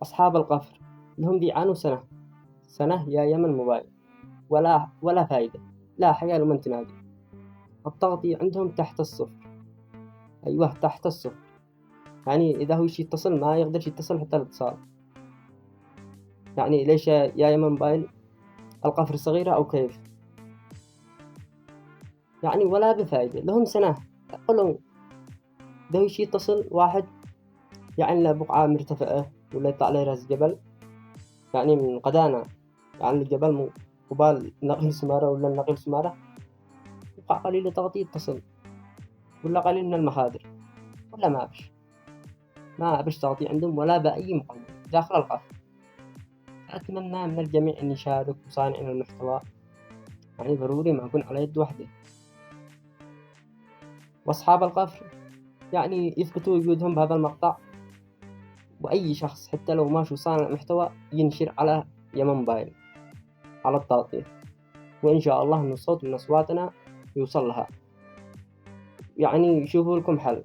أصحاب القفر لهم بيعانوا سنة يا يمن موبايل، ولا فايدة، لا حياة ومن تنادي. التغطية عندهم تحت الصفر، أيوه تحت الصفر، يعني إذا هو يشي يتصل ما يقدرش يتصل حتى الاتصال. يعني ليش يا يمن موبايل القفر صغيرة أو كيف؟ يعني ولا بفايدة، لهم سنة. قلهم إذا هو يشي يتصل واحد يعني له بقعة مرتفعة ولا يطلع عليه رأس جبل، يعني من قدانا، يعني الجبل قبال نقل سمارة ولا النقل سمارة بقعة قليلة تغطية يتصل، ولا قليل من المخادر، ولا ما بش تغطية عندهم ولا بأي مقاومة داخل القفر. أتمنى من الجميع أن يشارك وصانعين المحتوى، يعني ضروري ما يكون على يد واحدة. وأصحاب القفر يعني يثبتوا وجودهم بهذا المقطع، وأي شخص حتى لو ما شو صانع محتوى ينشر على يمن موبايل على التغطية، وإن شاء الله إن صوت من أصواتنا يوصل لها، يعني يشوفوا لكم حل.